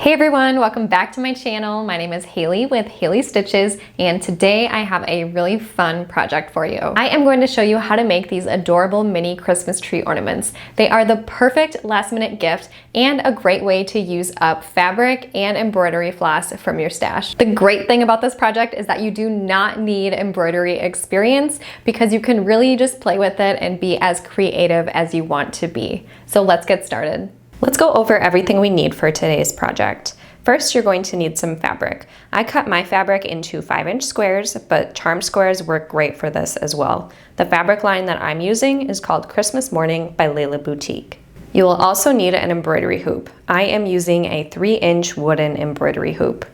Hey everyone, welcome back to my channel. My name is Haley with Haley Stitches, and today I have a really fun project for you. I am going to show you how to make these adorable mini Christmas tree ornaments. They are the perfect last minute gift and a great way to use up fabric and embroidery floss from your stash. The great thing about this project is that you do not need embroidery experience because you can really just play with it and be as creative as you want to be. So let's get started. Let's go over everything we need for today's project. First, you're going to need some fabric. I cut my fabric into 5-inch squares, but charm squares work great for this as well. The fabric line that I'm using is called Christmas Morning by Layla Boutique. You will also need an embroidery hoop. I am using a 3-inch wooden embroidery hoop.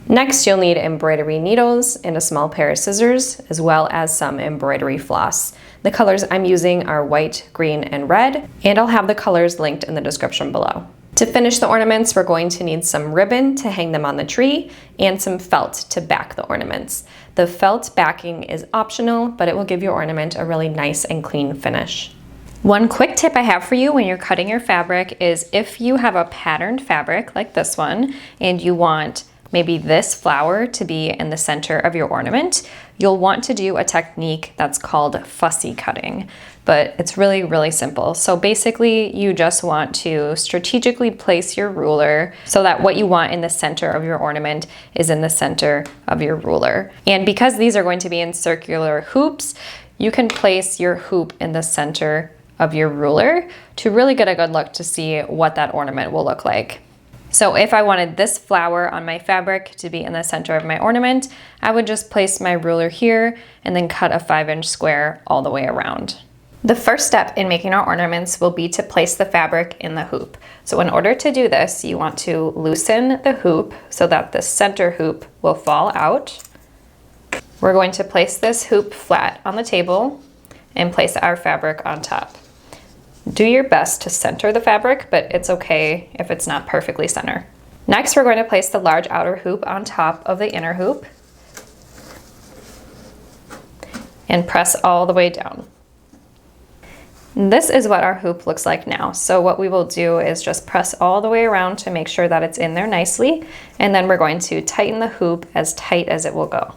Next, you'll need embroidery needles and a small pair of scissors, as well as some embroidery floss. The colors I'm using are white, green, and red, and I'll have the colors linked in the description below. To finish the ornaments, we're going to need some ribbon to hang them on the tree and some felt to back the ornaments. The felt backing is optional, but it will give your ornament a really nice and clean finish. One quick tip I have for you when you're cutting your fabric is if you have a patterned fabric like this one and you want maybe this flower to be in the center of your ornament, you'll want to do a technique that's called fussy cutting, but it's really simple. So basically you just want to strategically place your ruler so that what you want in the center of your ornament is in the center of your ruler. And because these are going to be in circular hoops, you can place your hoop in the center of your ruler to really get a good look to see what that ornament will look like. So if I wanted this flower on my fabric to be in the center of my ornament, I would just place my ruler here and then cut a 5-inch square all the way around. The first step in making our ornaments will be to place the fabric in the hoop. So in order to do this, you want to loosen the hoop so that the center hoop will fall out. We're going to place this hoop flat on the table and place our fabric on top. Do your best to center the fabric, but it's okay if it's not perfectly center. Next, we're going to place the large outer hoop on top of the inner hoop and press all the way down. This is what our hoop looks like now. So what we will do is just press all the way around to make sure that it's in there nicely, and then we're going to tighten the hoop as tight as it will go.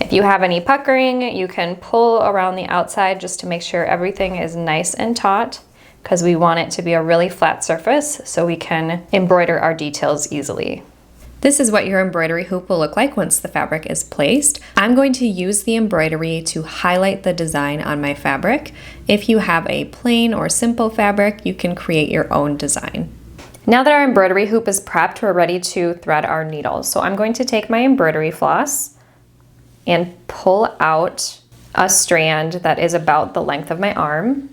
If you have any puckering, you can pull around the outside just to make sure everything is nice and taut, because we want it to be a really flat surface so we can embroider our details easily. This is what your embroidery hoop will look like once the fabric is placed. I'm going to use the embroidery to highlight the design on my fabric. If you have a plain or simple fabric, you can create your own design. Now that our embroidery hoop is prepped, we're ready to thread our needles. So I'm going to take my embroidery floss and pull out a strand that is about the length of my arm.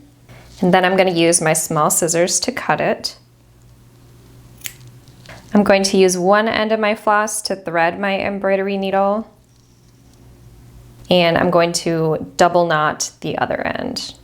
And then I'm going to use my small scissors to cut it. I'm going to use one end of my floss to thread my embroidery needle, and I'm going to double knot the other end.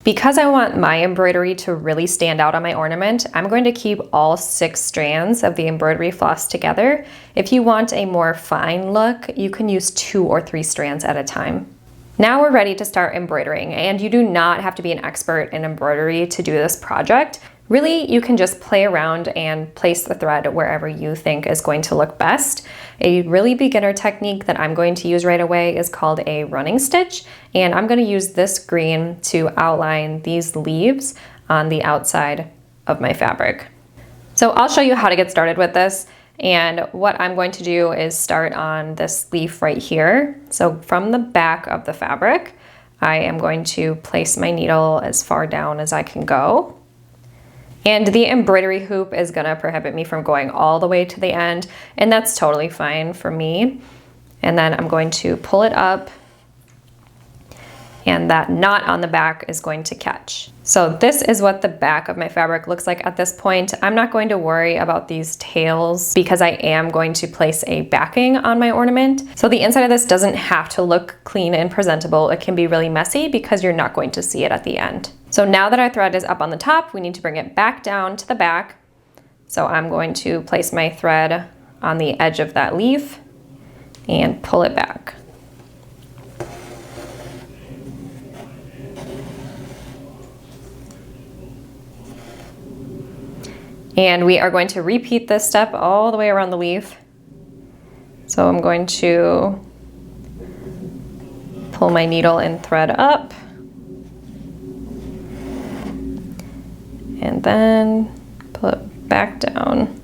Because I want my embroidery to really stand out on my ornament, I'm going to keep all 6 strands of the embroidery floss together. If you want a more fine look, you can use 2 or 3 strands at a time. Now we're ready to start embroidering, and you do not have to be an expert in embroidery to do this project. Really, you can just play around and place the thread wherever you think is going to look best. A really beginner technique that I'm going to use right away is called a running stitch, and I'm going to use this green to outline these leaves on the outside of my fabric. So I'll show you how to get started with this, and what I'm going to do is start on this leaf right here. So from the back of the fabric, I am going to place my needle as far down as I can go. And the embroidery hoop is gonna prohibit me from going all the way to the end, and that's totally fine for me. And then I'm going to pull it up, and that knot on the back is going to catch. So this is what the back of my fabric looks like at this point. I'm not going to worry about these tails because I am going to place a backing on my ornament. So the inside of this doesn't have to look clean and presentable. It can be really messy because you're not going to see it at the end. So now that our thread is up on the top, we need to bring it back down to the back. So I'm going to place my thread on the edge of that leaf and pull it back. And we are going to repeat this step all the way around the leaf. So I'm going to pull my needle and thread up. And then pull it back down.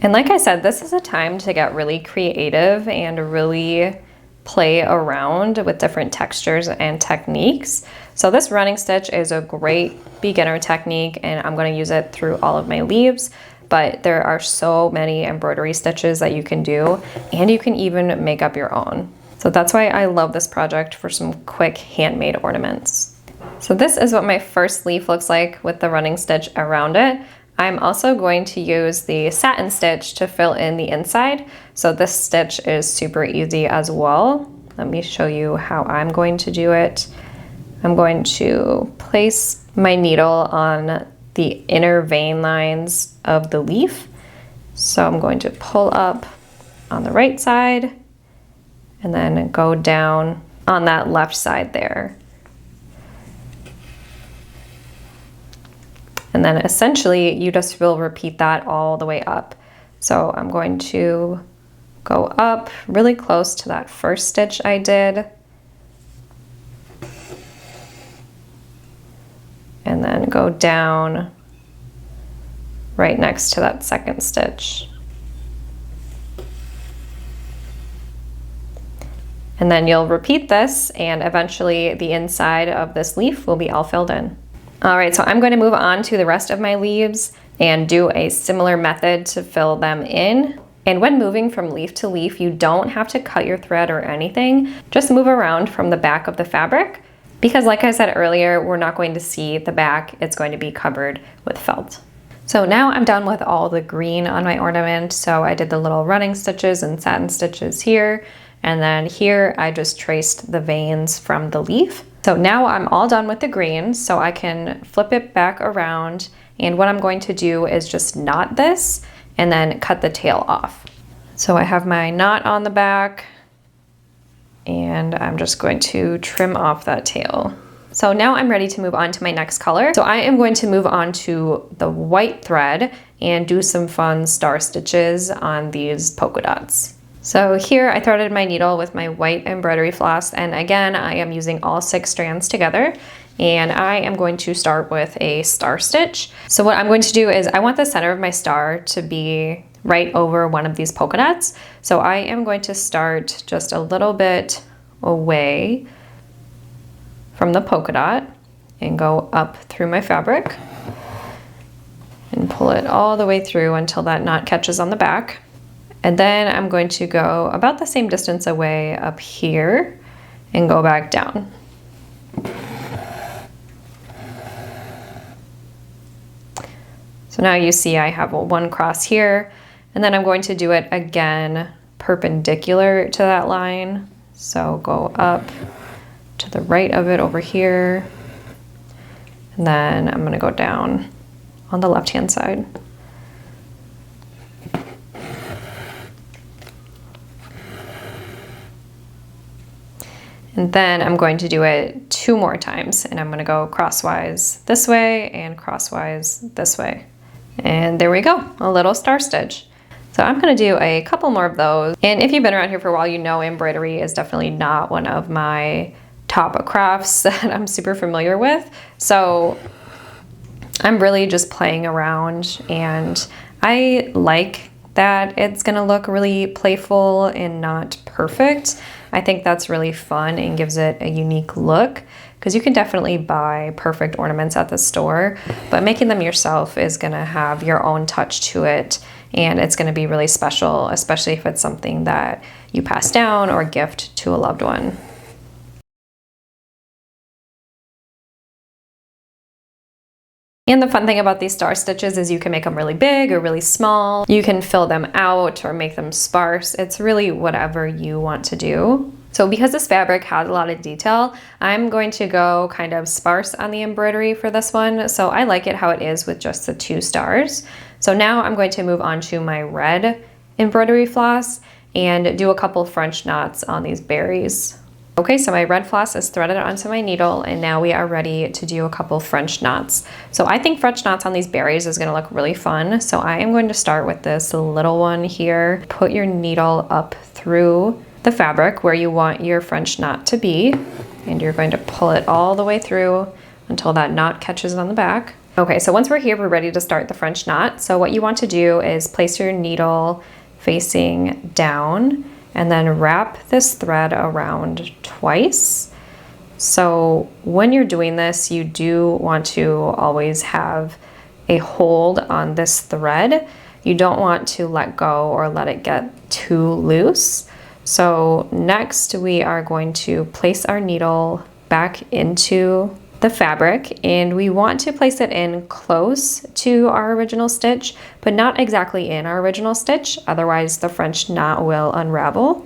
And like I said, this is a time to get really creative and really play around with different textures and techniques. So this running stitch is a great beginner technique, and I'm going to use it through all of my leaves, but there are so many embroidery stitches that you can do, and you can even make up your own. So that's why I love this project for some quick handmade ornaments. So this is what my first leaf looks like with the running stitch around it. I'm also going to use the satin stitch to fill in the inside. So this stitch is super easy as well. Let me show you how I'm going to do it. I'm going to place my needle on the inner vein lines of the leaf. So I'm going to pull up on the right side and then go down on that left side there. And then essentially you just will repeat that all the way up. So I'm going to go up really close to that first stitch I did. And then go down right next to that second stitch. And then you'll repeat this, and eventually the inside of this leaf will be all filled in. All right, so I'm going to move on to the rest of my leaves and do a similar method to fill them in. And when moving from leaf to leaf, you don't have to cut your thread or anything. Just move around from the back of the fabric, because like I said earlier, we're not going to see the back. It's going to be covered with felt. So now I'm done with all the green on my ornament. So I did the little running stitches and satin stitches here. And then here I just traced the veins from the leaf. So now I'm all done with the green, so I can flip it back around, and what I'm going to do is just knot this and then cut the tail off. So I have my knot on the back, and I'm just going to trim off that tail. So now I'm ready to move on to my next color. So I am going to move on to the white thread and do some fun star stitches on these polka dots. So here I threaded my needle with my white embroidery floss, and again I am using all 6 strands together, and I am going to start with a star stitch. So what I'm going to do is I want the center of my star to be right over one of these polka dots. So I am going to start just a little bit away from the polka dot and go up through my fabric and pull it all the way through until that knot catches on the back. And then I'm going to go about the same distance away up here and go back down. So now you see I have one cross here, and then I'm going to do it again perpendicular to that line. So go up to the right of it over here, and then I'm going to go down on the left-hand side. And then I'm going to do it 2 more times, and I'm going to go crosswise this way and crosswise this way. And there we go, a little star stitch. So I'm going to do a couple more of those. And if you've been around here for a while, you know embroidery is definitely not one of my top crafts that I'm super familiar with. So I'm really just playing around, and I like that it's going to look really playful and not perfect. I think that's really fun and gives it a unique look, because you can definitely buy perfect ornaments at the store, but making them yourself is going to have your own touch to it, and it's going to be really special, especially if it's something that you pass down or gift to a loved one. And the fun thing about these star stitches is you can make them really big or really small. You can fill them out or make them sparse. It's really whatever you want to do. So because this fabric has a lot of detail, I'm going to go kind of sparse on the embroidery for this one. So I like it how it is with just the 2 stars. So now I'm going to move on to my red embroidery floss, and do a couple French knots on these berries. Okay, so my red floss is threaded onto my needle, and now we are ready to do a couple French knots. So I think French knots on these berries is gonna look really fun. So I am going to start with this little one here. Put your needle up through the fabric where you want your French knot to be, and you're going to pull it all the way through until that knot catches on the back. Okay, so once we're here, we're ready to start the French knot. So what you want to do is place your needle facing down and then wrap this thread around twice. So when you're doing this, you do want to always have a hold on this thread. You don't want to let go or let it get too loose. So next we are going to place our needle back into the fabric, and we want to place it in close to our original stitch, but not exactly in our original stitch, otherwise the French knot will unravel.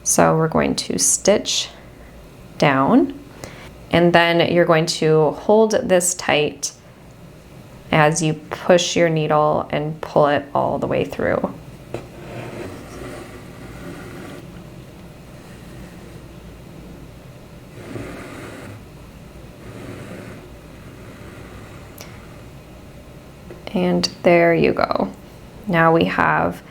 So we're going to stitch down, and then you're going to hold this tight as you push your needle and pull it all the way through. And there you go. Now we have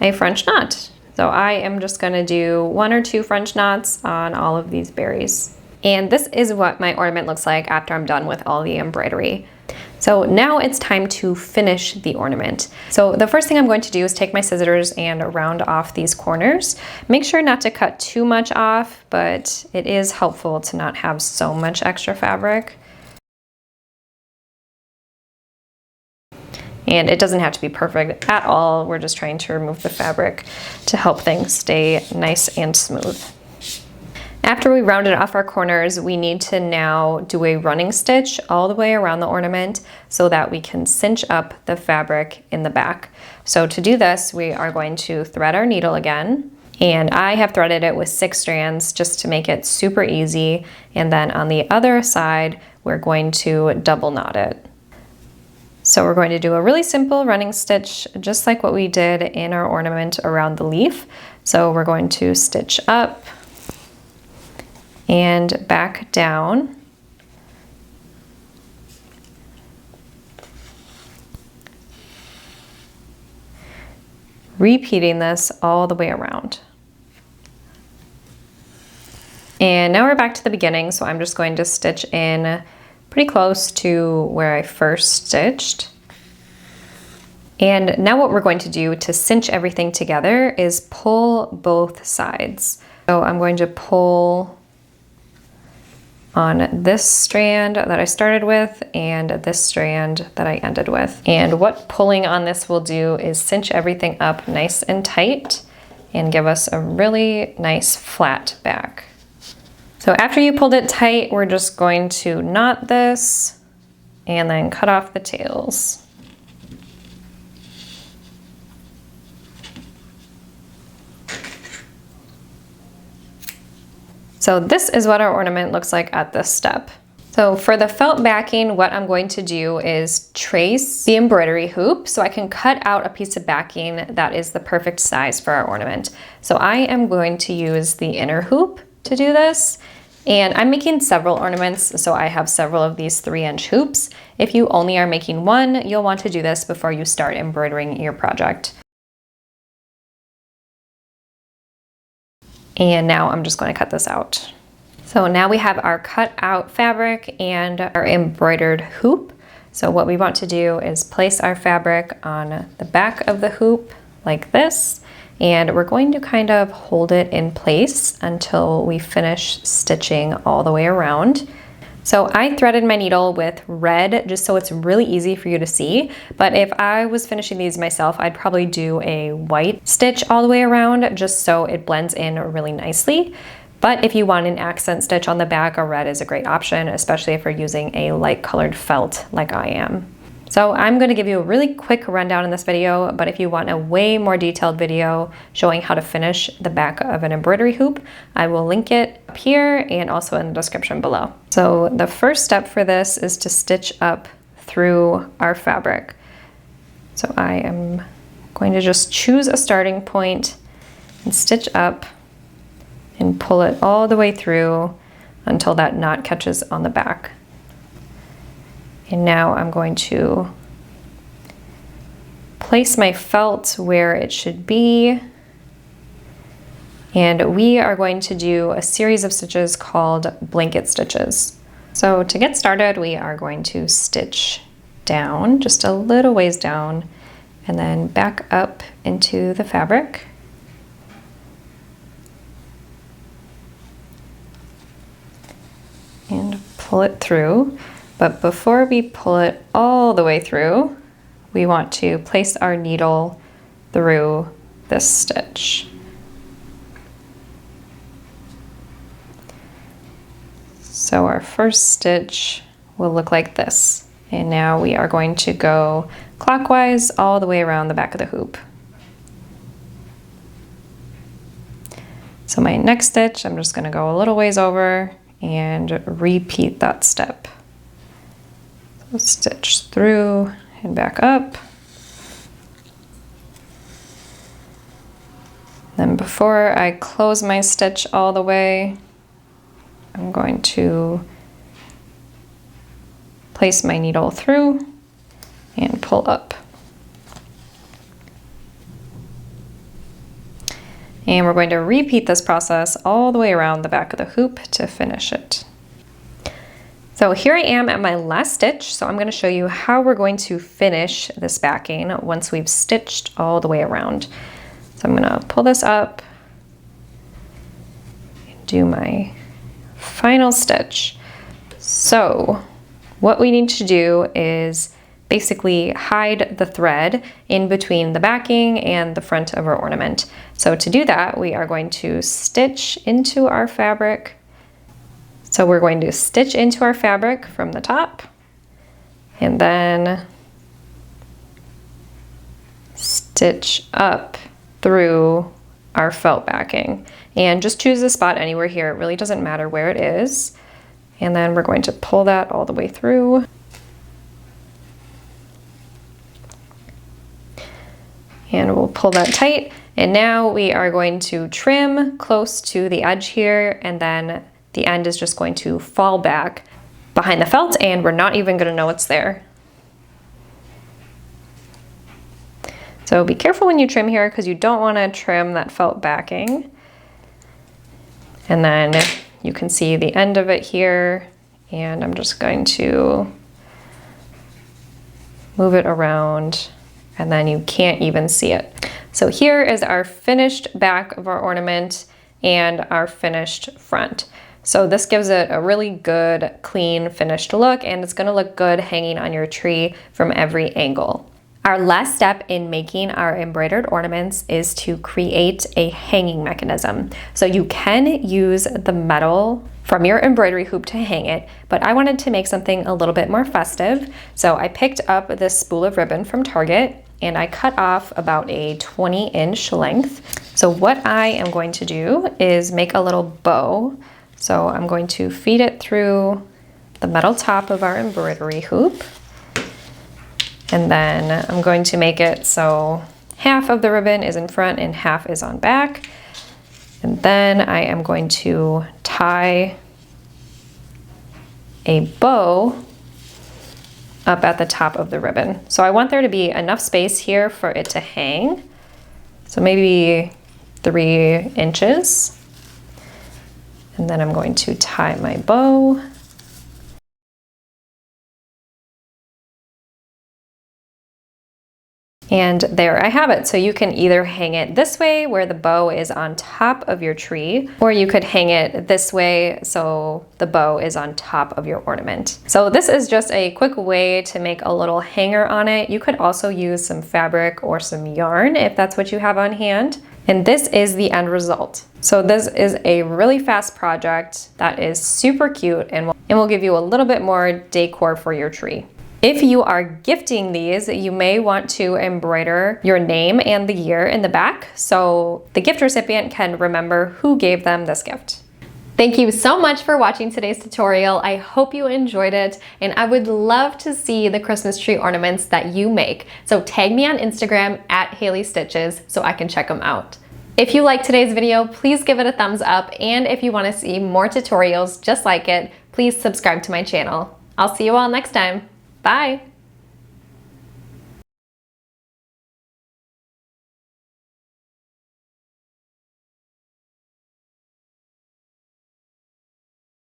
a French knot. So I am just gonna do 1 or 2 French knots on all of these berries. And this is what my ornament looks like after I'm done with all the embroidery. So now it's time to finish the ornament. So the first thing I'm going to do is take my scissors and round off these corners. Make sure not to cut too much off, but it is helpful to not have so much extra fabric. And it doesn't have to be perfect at all. We're just trying to remove the fabric to help things stay nice and smooth. After we rounded off our corners, we need to now do a running stitch all the way around the ornament so that we can cinch up the fabric in the back. So to do this, we are going to thread our needle again. And I have threaded it with 6 strands just to make it super easy. And then on the other side, we're going to double knot it. So we're going to do a really simple running stitch, just like what we did in our ornament around the leaf. So we're going to stitch up and back down. Repeating this all the way around. And now we're back to the beginning, so I'm just going to stitch in pretty close to where I first stitched. And now what we're going to do to cinch everything together is pull both sides. So I'm going to pull on this strand that I started with and this strand that I ended with. And what pulling on this will do is cinch everything up nice and tight and give us a really nice flat back. So after you pulled it tight, we're just going to knot this and then cut off the tails. So this is what our ornament looks like at this step. So for the felt backing, what I'm going to do is trace the embroidery hoop so I can cut out a piece of backing that is the perfect size for our ornament. So I am going to use the inner hoop to do this. And I'm making several ornaments, so I have several of these 3-inch hoops. If you only are making one, you'll want to do this before you start embroidering your project. And now I'm just going to cut this out. So now we have our cut out fabric and our embroidered hoop. So what we want to do is place our fabric on the back of the hoop like this. And we're going to kind of hold it in place until we finish stitching all the way around. So I threaded my needle with red just so it's really easy for you to see. But if I was finishing these myself, I'd probably do a white stitch all the way around just so it blends in really nicely. But if you want an accent stitch on the back, a red is a great option, especially if you're using a light colored felt like I am. So I'm going to give you a really quick rundown in this video, but if you want a way more detailed video showing how to finish the back of an embroidery hoop, I will link it up here and also in the description below. So the first step for this is to stitch up through our fabric. So I am going to just choose a starting point and stitch up and pull it all the way through until that knot catches on the back. And now I'm going to place my felt where it should be. And we are going to do a series of stitches called blanket stitches. So to get started, we are going to stitch down, just a little ways down, and then back up into the fabric. And pull it through. But before we pull it all the way through, we want to place our needle through this stitch. So our first stitch will look like this. And now we are going to go clockwise all the way around the back of the hoop. So my next stitch, I'm just going to go a little ways over and repeat that step. So stitch through and back up. Then before I close my stitch all the way, I'm going to place my needle through and pull up. And we're going to repeat this process all the way around the back of the hoop to finish it. So here I am at my last stitch, so I'm going to show you how we're going to finish this backing once we've stitched all the way around. So I'm going to pull this up and do my final stitch. So what we need to do is basically hide the thread in between the backing and the front of our ornament. So to do that, we are going to stitch into our fabric. So we're going to stitch into our fabric from the top and then stitch up through our felt backing. And just choose a spot anywhere here. It really doesn't matter where it is. And then we're going to pull that all the way through. And we'll pull that tight. And now we are going to trim close to the edge here, and then the end is just going to fall back behind the felt, and we're not even going to know it's there. So be careful when you trim here because you don't want to trim that felt backing. And then you can see the end of it here, and I'm just going to move it around, and then you can't even see it. So here is our finished back of our ornament and our finished front. So this gives it a really good, clean, finished look, and it's gonna look good hanging on your tree from every angle. Our last step in making our embroidered ornaments is to create a hanging mechanism. So you can use the metal from your embroidery hoop to hang it, but I wanted to make something a little bit more festive. So I picked up this spool of ribbon from Target and I cut off about a 20-inch length. So what I am going to do is make a little bow. So I'm going to feed it through the metal top of our embroidery hoop. And then I'm going to make it so half of the ribbon is in front and half is on back. And then I am going to tie a bow up at the top of the ribbon. So I want there to be enough space here for it to hang. So maybe 3 inches. And then I'm going to tie my bow. And there I have it. So you can either hang it this way where the bow is on top of your tree, or you could hang it this way so the bow is on top of your ornament. So this is just a quick way to make a little hanger on it. You could also use some fabric or some yarn if that's what you have on hand. And this is the end result. So this is a really fast project that is super cute and will give you a little bit more decor for your tree. If you are gifting these, you may want to embroider your name and the year in the back so the gift recipient can remember who gave them this gift. Thank you so much for watching today's tutorial. I hope you enjoyed it, and I would love to see the Christmas tree ornaments that you make. So tag me on Instagram at Haley Stitches so I can check them out. If you liked today's video, please give it a thumbs up, and if you want to see more tutorials just like it, please subscribe to my channel. I'll see you all next time. Bye!